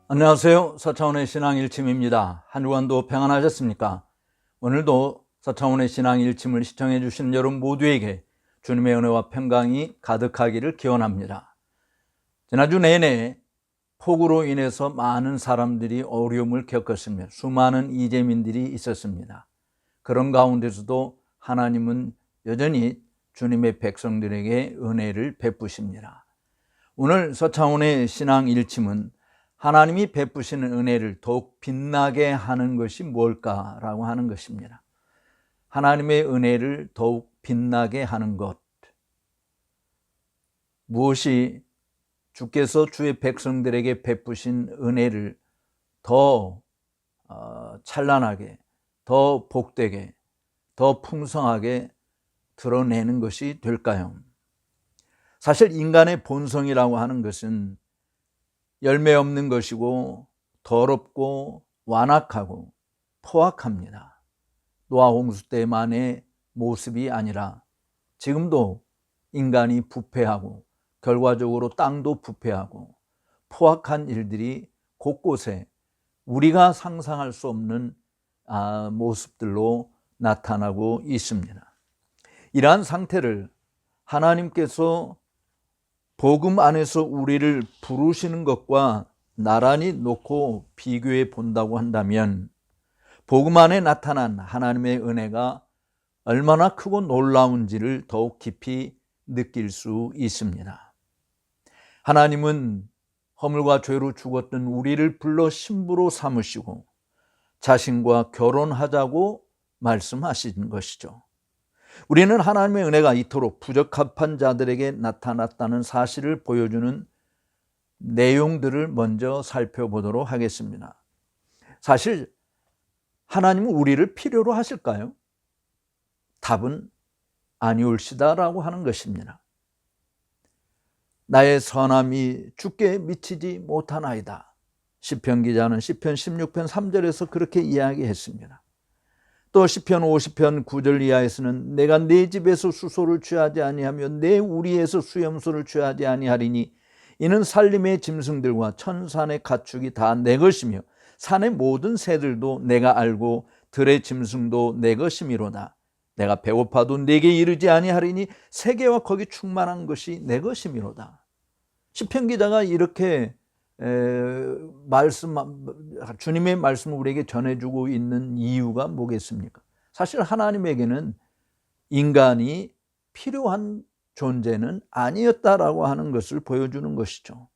안녕하세요. 서차원의 신앙 일침입니다. 한 주간도 평안하셨습니까? 오늘도 서차원의 신앙 일침을 시청해 주신 여러분 모두에게 주님의 은혜와 평강이 가득하기를 기원합니다. 지난주 내내 폭우로 인해서 많은 사람들이 어려움을 겪었으며 수많은 이재민들이 있었습니다. 그런 가운데서도 하나님은 여전히 주님의 백성들에게 은혜를 베푸십니다. 오늘 서차원의 신앙 일침은 하나님이 베푸시는 은혜를 더욱 빛나게 하는 것이 뭘까라고 하는 것입니다. 하나님의 은혜를 더욱 빛나게 하는 것. 무엇이 주께서 주의 백성들에게 베푸신 은혜를 더 찬란하게, 더 복되게, 더 풍성하게 드러내는 것이 될까요? 사실 인간의 본성이라고 하는 것은 열매 없는 것이고 더럽고 완악하고 포악합니다. 노아 홍수 때만의 모습이 아니라 지금도 인간이 부패하고 결과적으로 땅도 부패하고 포악한 일들이 곳곳에 우리가 상상할 수 없는 모습들로 나타나고 있습니다. 이러한 상태를 하나님께서 복음 안에서 우리를 부르시는 것과 나란히 놓고 비교해 본다고 한다면 복음 안에 나타난 하나님의 은혜가 얼마나 크고 놀라운지를 더욱 깊이 느낄 수 있습니다. 하나님은 허물과 죄로 죽었던 우리를 불러 신부로 삼으시고 자신과 결혼하자고 말씀하신 것이죠. 우리는 하나님의 은혜가 이토록 부적합한 자들에게 나타났다는 사실을 보여주는 내용들을 먼저 살펴보도록 하겠습니다. 사실 하나님은 우리를 필요로 하실까요? 답은 아니올시다라고 하는 것입니다. 나의 선함이 주께 미치지 못하나이다. 시편 기자는 시편 16편 3절에서 그렇게 이야기했습니다. 또 시편 50편 9절 이하에서는 내가 내 집에서 수소를 취하지 아니하며 내 우리에서 수염소를 취하지 아니하리니 이는 산림의 짐승들과 천산의 가축이 다 내 것이며 산의 모든 새들도 내가 알고 들의 짐승도 내 것이미로다. 내가 배고파도 내게 이르지 아니하리니 세계와 거기 충만한 것이 내 것이미로다. 시편 기자가 이렇게 주님의 말씀을 우리에게 전해주고 있는 이유가 뭐겠습니까? 사실 하나님에게는 인간이 필요한 존재는 아니었다라고 하는 것을 보여주는 것이죠.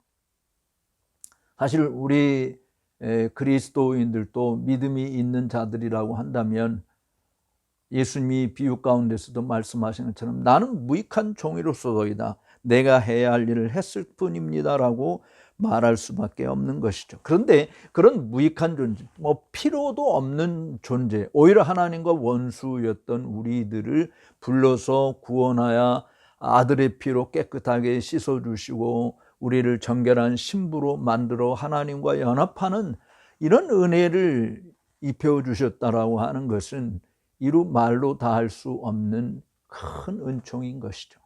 사실 우리 그리스도인들도 믿음이 있는 자들이라고 한다면 예수님이 비유 가운데서도 말씀하신 것처럼 나는 무익한 종이로서도이다. 내가 해야 할 일을 했을 뿐입니다라고 말할 수밖에 없는 것이죠. 그런데 그런 무익한 존재, 필요도 없는 존재, 오히려 하나님과 원수였던 우리들을 불러서 구원하여 아들의 피로 깨끗하게 씻어주시고 우리를 정결한 신부로 만들어 하나님과 연합하는 이런 은혜를 입혀주셨다라고 하는 것은 이루 말로 다 할 수 없는 큰 은총인 것이죠.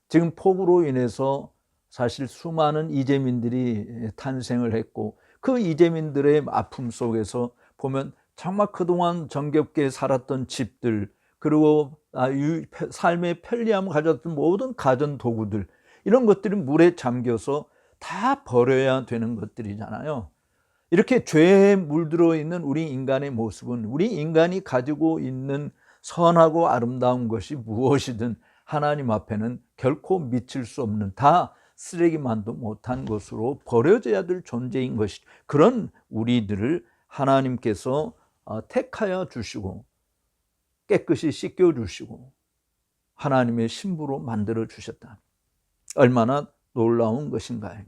지금 폭우로 인해서 사실 수많은 이재민들이 탄생을 했고 그 이재민들의 아픔 속에서 보면 정말 그동안 정겹게 살았던 집들 그리고 삶의 편리함을 가졌던 모든 가전 도구들 이런 것들이 물에 잠겨서 다 버려야 되는 것들이잖아요. 이렇게 죄에 물들어 있는 우리 인간의 모습은 우리 인간이 가지고 있는 선하고 아름다운 것이 무엇이든 하나님 앞에는 결코 미칠 수 없는 다 쓰레기만도 못한 것으로 버려져야 될 존재인 것이죠. 그런 우리들을 하나님께서 택하여 주시고 깨끗이 씻겨 주시고 하나님의 신부로 만들어 주셨다. 얼마나 놀라운 것인가요?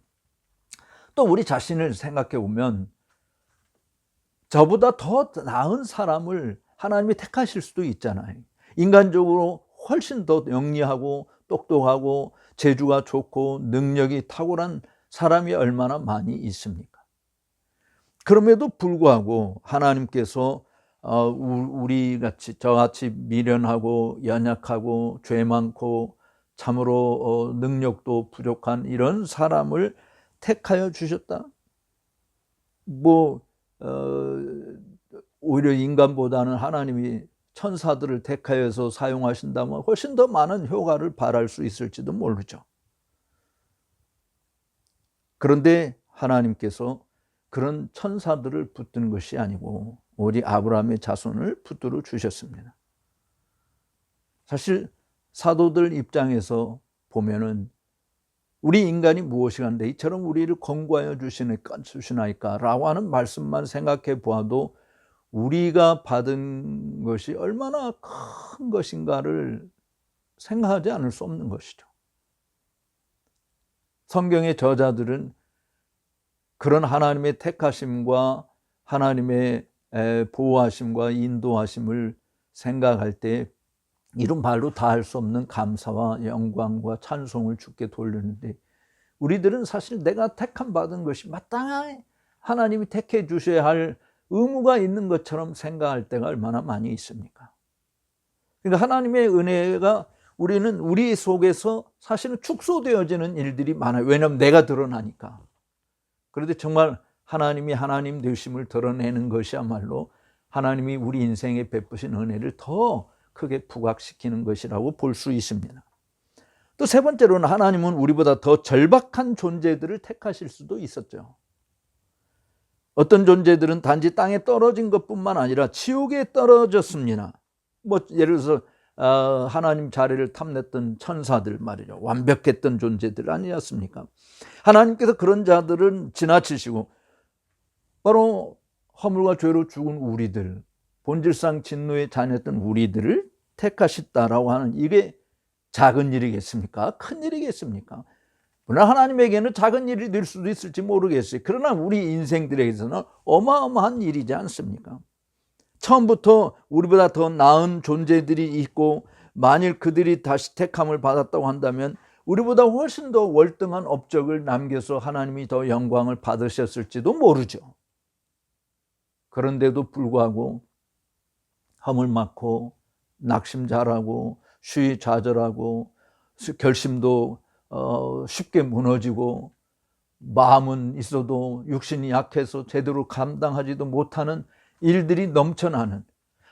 또 우리 자신을 생각해 보면 저보다 더 나은 사람을 하나님이 택하실 수도 있잖아요. 인간적으로 훨씬 더 영리하고 똑똑하고 재주가 좋고 능력이 탁월한 사람이 얼마나 많이 있습니까? 그럼에도 불구하고 하나님께서 우리같이 저같이 미련하고 연약하고 죄 많고 참으로 능력도 부족한 이런 사람을 택하여 주셨다. 뭐 오히려 인간보다는 하나님이 천사들을 택하여서 사용하신다면 훨씬 더 많은 효과를 발할 수 있을지도 모르죠. 그런데 하나님께서 그런 천사들을 붙든 것이 아니고 오직 아브라함의 자손을 붙들어 주셨습니다. 사실 사도들 입장에서 보면은 우리 인간이 무엇이 한데 이처럼 우리를 권고하여 주시나이까 라고 하는 말씀만 생각해 보아도 우리가 받은 것이 얼마나 큰 것인가를 생각하지 않을 수 없는 것이죠. 성경의 저자들은 그런 하나님의 택하심과 하나님의 보호하심과 인도하심을 생각할 때 이런 말로 다 할 수 없는 감사와 영광과 찬송을 주께 돌리는데, 우리들은 사실 내가 택함 받은 것이 마땅히 하나님이 택해 주셔야 할 의무가 있는 것처럼 생각할 때가 얼마나 많이 있습니까? 그러니까 하나님의 은혜가 우리는 우리 속에서 사실은 축소되어지는 일들이 많아요. 왜냐하면 내가 드러나니까. 그런데 정말 하나님이 하나님 되심을 드러내는 것이야말로 하나님이 우리 인생에 베푸신 은혜를 더 크게 부각시키는 것이라고 볼 수 있습니다. 또 세 번째로는 하나님은 우리보다 더 절박한 존재들을 택하실 수도 있었죠. 어떤 존재들은 단지 땅에 떨어진 것뿐만 아니라 지옥에 떨어졌습니다. 뭐 예를 들어서 하나님 자리를 탐냈던 천사들 말이죠. 완벽했던 존재들 아니었습니까? 하나님께서 그런 자들은 지나치시고 바로 허물과 죄로 죽은 우리들, 본질상 진노의 자녀였던 우리들을 택하셨다라고 하는, 이게 작은 일이겠습니까? 큰 일이겠습니까? 물론 하나님에게는 작은 일이 될 수도 있을지 모르겠어요. 그러나 우리 인생들에게서는 어마어마한 일이지 않습니까? 처음부터 우리보다 더 나은 존재들이 있고 만일 그들이 다시 택함을 받았다고 한다면 우리보다 훨씬 더 월등한 업적을 남겨서 하나님이 더 영광을 받으셨을지도 모르죠. 그런데도 불구하고 허물 많고 낙심잘하고 시의좌절하고 결심도 쉽게 무너지고 마음은 있어도 육신이 약해서 제대로 감당하지도 못하는 일들이 넘쳐나는,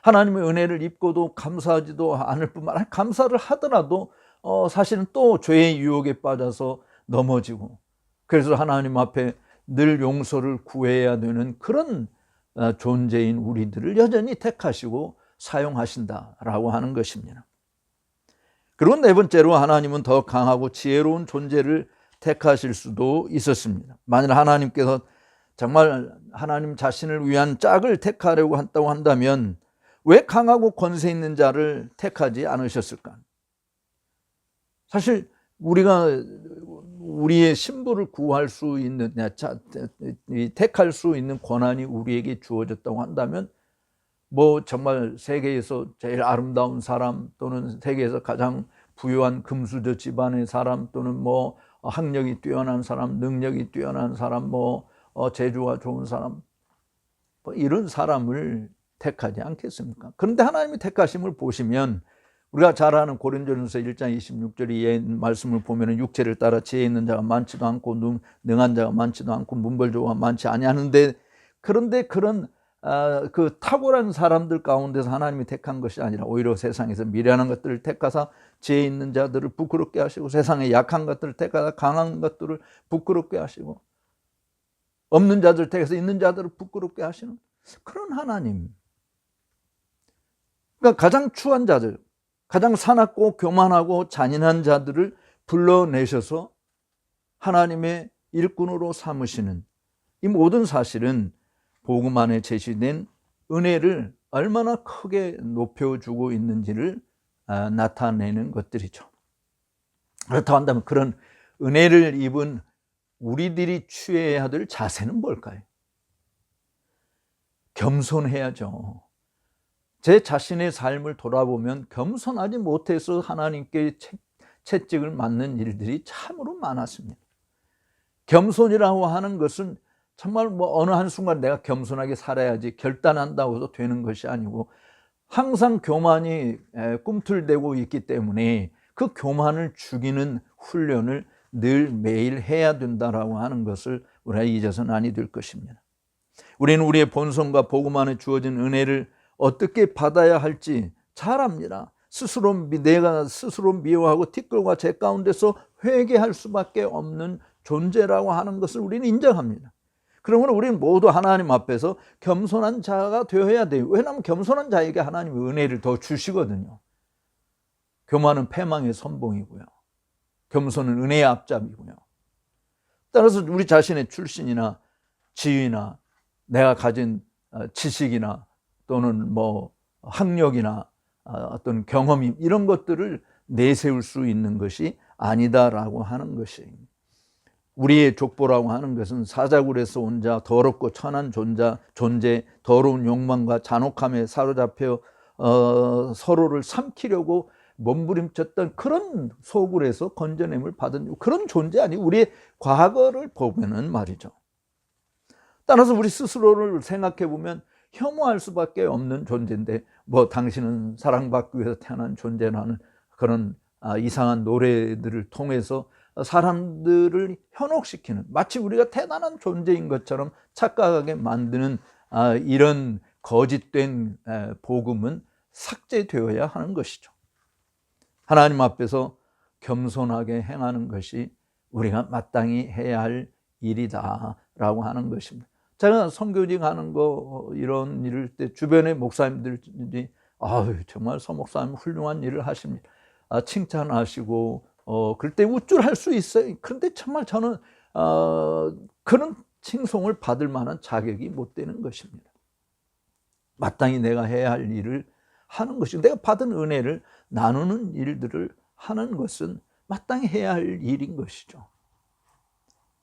하나님의 은혜를 입고도 감사하지도 않을 뿐만 아니라 감사를 하더라도 사실은 또 죄의 유혹에 빠져서 넘어지고, 그래서 하나님 앞에 늘 용서를 구해야 되는 그런 존재인 우리들을 여전히 택하시고 사용하신다라고 하는 것입니다. 그리고 네 번째로 하나님은 더 강하고 지혜로운 존재를 택하실 수도 있었습니다. 만일 하나님께서 정말 하나님 자신을 위한 짝을 택하려고 한다고 한다면 왜 강하고 권세 있는 자를 택하지 않으셨을까? 사실 우리가 우리의 신부를 구할 수 있는, 택할 수 있는 권한이 우리에게 주어졌다고 한다면 뭐 정말 세계에서 제일 아름다운 사람, 또는 세계에서 가장 부유한 금수저 집안의 사람, 또는 뭐 학력이 뛰어난 사람, 능력이 뛰어난 사람, 뭐 재주가 좋은 사람, 뭐 이런 사람을 택하지 않겠습니까? 그런데 하나님의 택하심을 보시면 우리가 잘 아는 고린도전서 1장 26절의 말씀을 보면 육체를 따라 지혜 있는 자가 많지도 않고 능한 자가 많지도 않고 문벌조가 많지 아니하는데, 그런데 그런 그 탁월한 사람들 가운데서 하나님이 택한 것이 아니라 오히려 세상에서 미련한 것들을 택하사 지혜 있는 자들을 부끄럽게 하시고, 세상에 약한 것들을 택하사 강한 것들을 부끄럽게 하시고, 없는 자들을 택해서 있는 자들을 부끄럽게 하시는 그런 하나님. 그러니까 가장 추한 자들, 가장 사납고 교만하고 잔인한 자들을 불러내셔서 하나님의 일꾼으로 삼으시는 이 모든 사실은 복음 안에 제시된 은혜를 얼마나 크게 높여주고 있는지를 나타내는 것들이죠. 그렇다고 한다면 그런 은혜를 입은 우리들이 취해야 될 자세는 뭘까요? 겸손해야죠. 제 자신의 삶을 돌아보면 겸손하지 못해서 하나님께 채찍을 맞는 일들이 참으로 많았습니다. 겸손이라고 하는 것은 정말 뭐 어느 한순간 내가 겸손하게 살아야지 결단한다고 해서 되는 것이 아니고, 항상 교만이 꿈틀대고 있기 때문에 그 교만을 죽이는 훈련을 늘 매일 해야 된다라고 하는 것을 우리가 잊어서는 아니 될 것입니다. 우리는 우리의 본성과 복음 안에 주어진 은혜를 어떻게 받아야 할지 잘 압니다. 내가 스스로 미워하고 티끌과 재 가운데서 회개할 수밖에 없는 존재라고 하는 것을 우리는 인정합니다. 그러므로 우리는 모두 하나님 앞에서 겸손한 자가 되어야 돼요. 왜냐하면 겸손한 자에게 하나님이 은혜를 더 주시거든요. 교만은 패망의 선봉이고요. 겸손은 은혜의 앞잡이고요. 따라서 우리 자신의 출신이나 지위나 내가 가진 지식이나 또는 학력이나 어떤 경험이 이런 것들을 내세울 수 있는 것이 아니다라고 하는 것이, 우리의 족보라고 하는 것은 사자굴에서 온 자, 더럽고 천한 존재, 더러운 욕망과 잔혹함에 사로잡혀 서로를 삼키려고 몸부림쳤던 그런 소굴에서 건져냄을 받은 그런 존재 아니, 우리의 과거를 보면은 말이죠. 따라서 우리 스스로를 생각해 보면 혐오할 수밖에 없는 존재인데, 당신은 사랑받기 위해서 태어난 존재라는 그런 이상한 노래들을 통해서 사람들을 현혹시키는, 마치 우리가 대단한 존재인 것처럼 착각하게 만드는 이런 거짓된 복음은 삭제되어야 하는 것이죠. 하나님 앞에서 겸손하게 행하는 것이 우리가 마땅히 해야 할 일이다라고 하는 것입니다. 제가 선교직 하는 거 이런 일을 때 주변의 목사님들이 정말 서 목사님 훌륭한 일을 하십니다. 칭찬하시고 그럴 때 우쭐할 수 있어요. 그런데 정말 저는 그런 칭송을 받을 만한 자격이 못 되는 것입니다. 마땅히 내가 해야 할 일을 하는 것이고, 내가 받은 은혜를 나누는 일들을 하는 것은 마땅히 해야 할 일인 것이죠.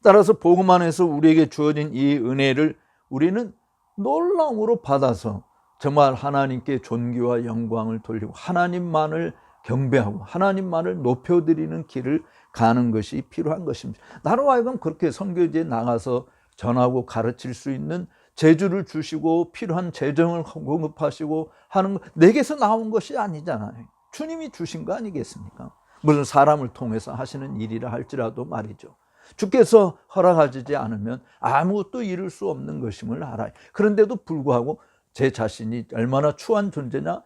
따라서 복음 안에서 우리에게 주어진 이 은혜를 우리는 놀라움으로 받아서 정말 하나님께 존귀와 영광을 돌리고 하나님만을 경배하고 하나님만을 높여드리는 길을 가는 것이 필요한 것입니다. 나로 하여금 그렇게 선교지에 나가서 전하고 가르칠 수 있는 재주를 주시고 필요한 재정을 공급하시고 하는 것, 내게서 나온 것이 아니잖아요. 주님이 주신 거 아니겠습니까? 무슨 사람을 통해서 하시는 일이라 할지라도 말이죠. 주께서 허락하지 않으면 아무것도 이룰 수 없는 것임을 알아요. 그런데도 불구하고 제 자신이 얼마나 추한 존재냐,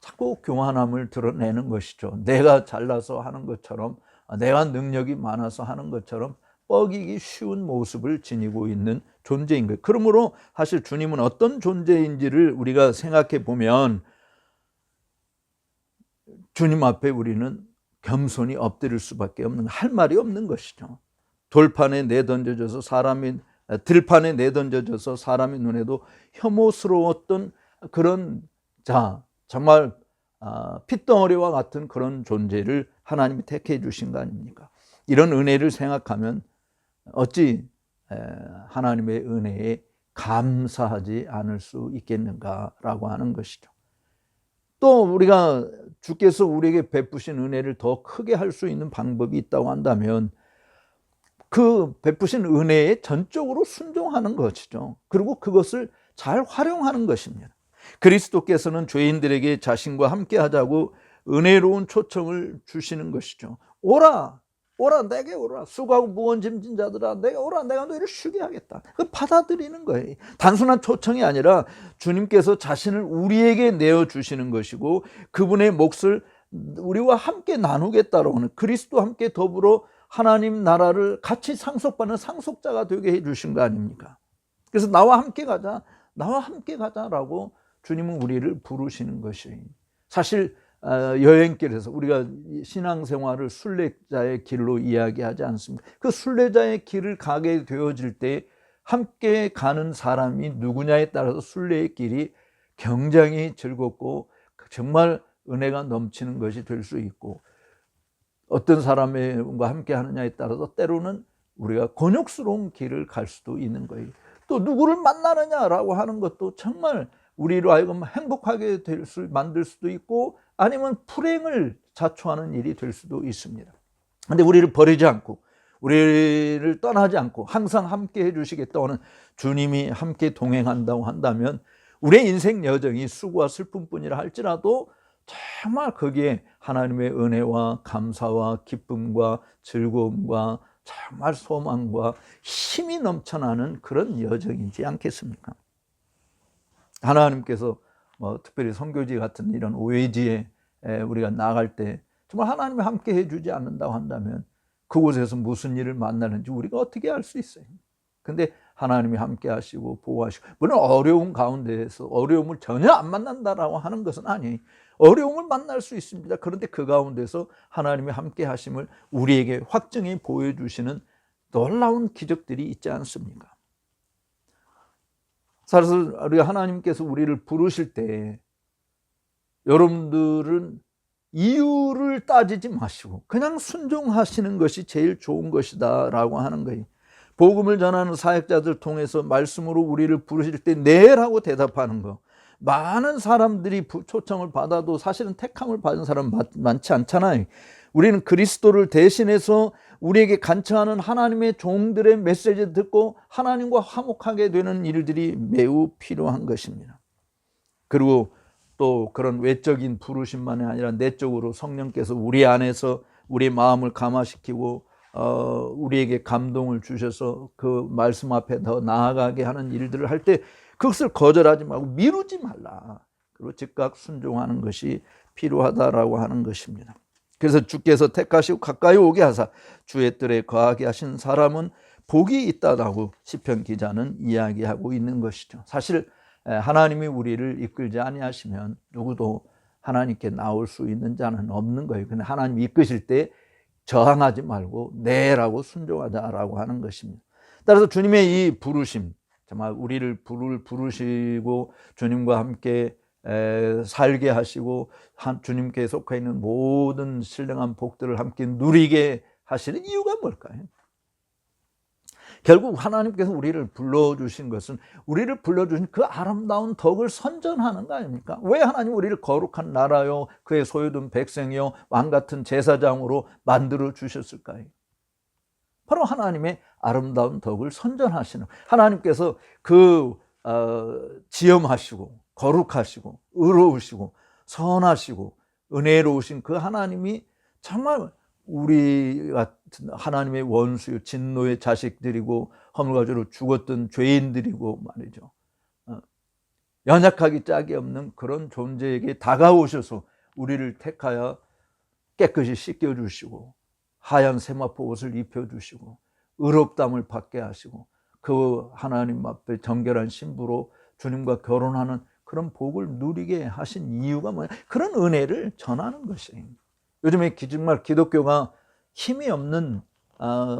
자꾸 교만함을 드러내는 것이죠. 내가 잘나서 하는 것처럼, 내가 능력이 많아서 하는 것처럼 뻐기기 쉬운 모습을 지니고 있는 존재인 거예요. 그러므로 사실 주님은 어떤 존재인지를 우리가 생각해 보면 주님 앞에 우리는 겸손히 엎드릴 수밖에 없는, 할 말이 없는 것이죠. 들판에 내던져져서 사람의 눈에도 혐오스러웠던 그런 정말 핏덩어리와 같은 그런 존재를 하나님이 택해 주신 거 아닙니까? 이런 은혜를 생각하면 어찌 하나님의 은혜에 감사하지 않을 수 있겠는가라고 하는 것이죠. 또 우리가 주께서 우리에게 베푸신 은혜를 더 크게 할 수 있는 방법이 있다고 한다면 그 베푸신 은혜에 전적으로 순종하는 것이죠. 그리고 그것을 잘 활용하는 것입니다. 그리스도께서는 죄인들에게 자신과 함께 하자고 은혜로운 초청을 주시는 것이죠. 오라 내게 오라, 수고하고 무거운 짐진 자들아 내게 오라, 내가 너희를 쉬게 하겠다. 그 받아들이는 거예요. 단순한 초청이 아니라 주님께서 자신을 우리에게 내어주시는 것이고 그분의 몫을 우리와 함께 나누겠다라고 하는, 그리스도와 함께 더불어 하나님 나라를 같이 상속받는 상속자가 되게 해주신 거 아닙니까? 그래서 나와 함께 가자라고 주님은 우리를 부르시는 것이, 사실 여행길에서 우리가 신앙생활을 순례자의 길로 이야기하지 않습니까? 그 순례자의 길을 가게 되어질 때 함께 가는 사람이 누구냐에 따라서 순례의 길이 굉장히 즐겁고 정말 은혜가 넘치는 것이 될 수 있고, 어떤 사람과 함께 하느냐에 따라서 때로는 우리가 곤욕스러운 길을 갈 수도 있는 거예요. 또 누구를 만나느냐라고 하는 것도 정말 우리로 하여금 행복하게 만들 수도 있고 아니면 불행을 자초하는 일이 될 수도 있습니다. 그런데 우리를 버리지 않고 우리를 떠나지 않고 항상 함께 해주시겠다고 주님이 함께 동행한다고 한다면 우리의 인생 여정이 수고와 슬픔뿐이라 할지라도 정말 거기에 하나님의 은혜와 감사와 기쁨과 즐거움과 정말 소망과 힘이 넘쳐나는 그런 여정이지 않겠습니까? 하나님께서 특별히 선교지 같은 이런 오해지에 우리가 나갈 때 정말 하나님이 함께 해주지 않는다고 한다면 그곳에서 무슨 일을 만나는지 우리가 어떻게 알 수 있어요? 근데 하나님이 함께 하시고 보호하시고, 물론 어려움 가운데에서 어려움을 전혀 안 만난다라고 하는 것은 아니에요. 어려움을 만날 수 있습니다. 그런데 그 가운데서 하나님이 함께 하심을 우리에게 확증해 보여주시는 놀라운 기적들이 있지 않습니까? 사실 우리가 하나님께서 우리를 부르실 때 여러분들은 이유를 따지지 마시고 그냥 순종하시는 것이 제일 좋은 것이다 라고 하는 거예요. 복음을 전하는 사역자들 통해서 말씀으로 우리를 부르실 때 네라고 대답하는 거. 많은 사람들이 초청을 받아도 사실은 택함을 받은 사람 많지 않잖아요. 우리는 그리스도를 대신해서 우리에게 간청하는 하나님의 종들의 메시지를 듣고 하나님과 화목하게 되는 일들이 매우 필요한 것입니다. 그리고 또 그런 외적인 부르심만이 아니라 내적으로 성령께서 우리 안에서 우리의 마음을 감화시키고 우리에게 감동을 주셔서 그 말씀 앞에 더 나아가게 하는 일들을 할 때 그것을 거절하지 말고 미루지 말라. 그리고 즉각 순종하는 것이 필요하다라고 하는 것입니다. 그래서 주께서 택하시고 가까이 오게 하사 주의 뜰에 거하게 하신 사람은 복이 있다라고 시편 기자는 이야기하고 있는 것이죠. 사실 하나님이 우리를 이끌지 아니하시면 누구도 하나님께 나올 수 있는 자는 없는 거예요. 근데 하나님이 이끄실 때 저항하지 말고 네라고 순종하자라고 하는 것입니다. 따라서 주님의 이 부르심, 정말 우리를 부르시고 주님과 함께 살게 하시고 주님께 속해 있는 모든 신령한 복들을 함께 누리게 하시는 이유가 뭘까요? 결국 하나님께서 우리를 불러주신 것은 우리를 불러주신 그 아름다운 덕을 선전하는 거 아닙니까? 왜 하나님 우리를 거룩한 나라요 그의 소유된 백성이요 왕같은 제사장으로 만들어 주셨을까요? 바로 하나님의 아름다운 덕을 선전하시는, 하나님께서 지엄하시고 거룩하시고 의로우시고 선하시고 은혜로우신 그 하나님이 정말 우리 같은 하나님의 원수요 진노의 자식들이고 허물가지로 죽었던 죄인들이고 말이죠. 연약하기 짝이 없는 그런 존재에게 다가오셔서 우리를 택하여 깨끗이 씻겨주시고 하얀 세마포 옷을 입혀주시고 의롭다함을 받게 하시고 그 하나님 앞에 정결한 신부로 주님과 결혼하는 그런 복을 누리게 하신 이유가 뭐냐? 그런 은혜를 전하는 것이에요. 요즘에 정말 기독교가 힘이 없는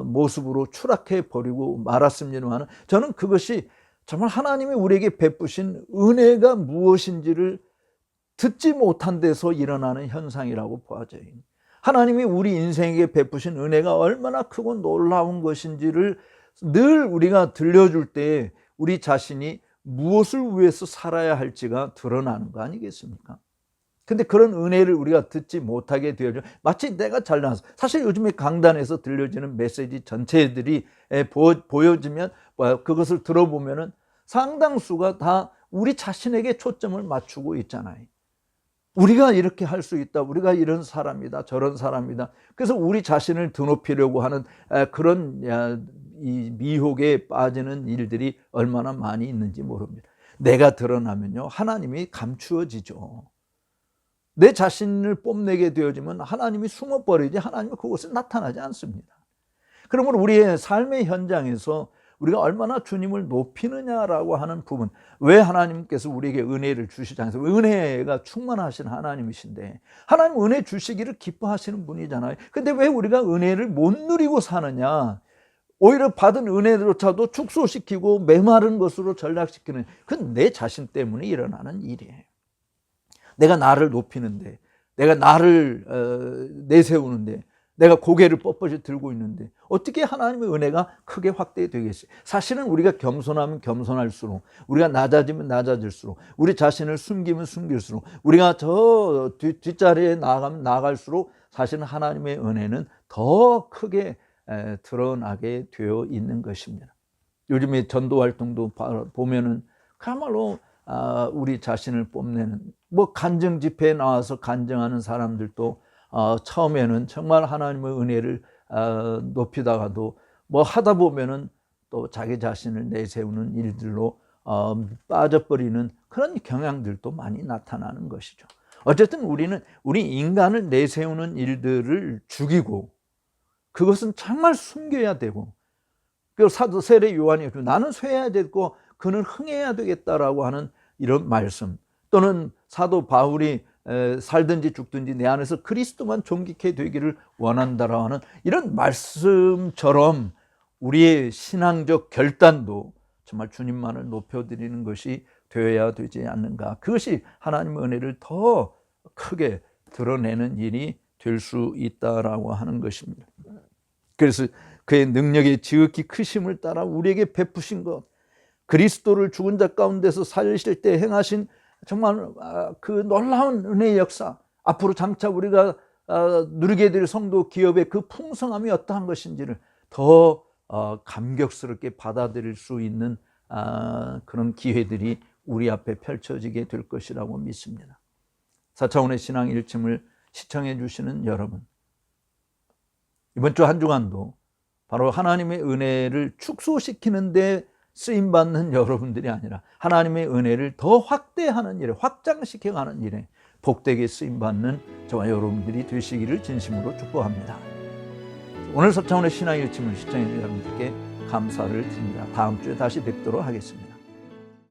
모습으로 추락해 버리고 말았습니다만 저는 그것이 정말 하나님이 우리에게 베푸신 은혜가 무엇인지를 듣지 못한 데서 일어나는 현상이라고 보아져요. 하나님이 우리 인생에게 베푸신 은혜가 얼마나 크고 놀라운 것인지를 늘 우리가 들려줄 때 우리 자신이 무엇을 위해서 살아야 할지가 드러나는 거 아니겠습니까? 근데 그런 은혜를 우리가 듣지 못하게 되어져 마치 내가 잘나서, 사실 요즘에 강단에서 들려지는 메시지 전체들이 보여지면 그것을 들어보면은 상당수가 다 우리 자신에게 초점을 맞추고 있잖아요. 우리가 이렇게 할 수 있다, 우리가 이런 사람이다, 저런 사람이다. 그래서 우리 자신을 드높이려고 하는 그런 이 미혹에 빠지는 일들이 얼마나 많이 있는지 모릅니다. 내가 드러나면요 하나님이 감추어지죠. 내 자신을 뽐내게 되어지면 하나님이 숨어버리지 하나님은 그곳에 나타나지 않습니다. 그러므로 우리의 삶의 현장에서 우리가 얼마나 주님을 높이느냐라고 하는 부분, 왜 하나님께서 우리에게 은혜를 주시지 않습니까? 은혜가 충만하신 하나님이신데 하나님 은혜 주시기를 기뻐하시는 분이잖아요. 근데 왜 우리가 은혜를 못 누리고 사느냐? 오히려 받은 은혜조차도 축소시키고 메마른 것으로 전락시키는, 그건 내 자신 때문에 일어나는 일이에요. 내가 나를 높이는데, 내가 나를 내세우는데, 내가 고개를 뻣뻣이 들고 있는데 어떻게 하나님의 은혜가 크게 확대되겠어요? 사실은 우리가 겸손하면 겸손할수록, 우리가 낮아지면 낮아질수록, 우리 자신을 숨기면 숨길수록, 우리가 저 뒷자리에 나아가면 나아갈수록 사실은 하나님의 은혜는 더 크게 드러나게 되어 있는 것입니다. 요즘에 전도 활동도 보면은 그야말로 우리 자신을 뽐내는, 간증 집회에 나와서 간증하는 사람들도 처음에는 정말 하나님의 은혜를 높이다가도 뭐 하다 보면은 또 자기 자신을 내세우는 일들로 빠져버리는 그런 경향들도 많이 나타나는 것이죠. 어쨌든 우리 인간을 내세우는 일들을 죽이고 그것은 정말 숨겨야 되고, 그 사도 세례 요한이 나는 쇠해야 되고 그는 흥해야 되겠다라고 하는 이런 말씀, 또는 사도 바울이 살든지 죽든지 내 안에서 그리스도만 존귀케 되기를 원한다라고 하는 이런 말씀처럼 우리의 신앙적 결단도 정말 주님만을 높여드리는 것이 되어야 되지 않는가. 그것이 하나님의 은혜를 더 크게 드러내는 일이 될 수 있다라고 하는 것입니다. 그래서 그의 능력의 지극히 크심을 따라 우리에게 베푸신 것, 그리스도를 죽은 자 가운데서 살리실 때 행하신 정말 그 놀라운 은혜의 역사, 앞으로 장차 우리가 누리게 될 성도 기업의 그 풍성함이 어떠한 것인지를 더 감격스럽게 받아들일 수 있는 그런 기회들이 우리 앞에 펼쳐지게 될 것이라고 믿습니다. 4차원의 신앙 일침을 시청해 주시는 여러분, 이번 주 한 주간도 바로 하나님의 은혜를 축소시키는 데 쓰임받는 여러분들이 아니라 하나님의 은혜를 더 확대하는 일에, 확장시켜가는 일에 복되게 쓰임받는 저와 여러분들이 되시기를 진심으로 축복합니다. 오늘 4차원의 신앙 일침을 시청해 주신 여러분들께 감사를 드립니다. 다음 주에 다시 뵙도록 하겠습니다.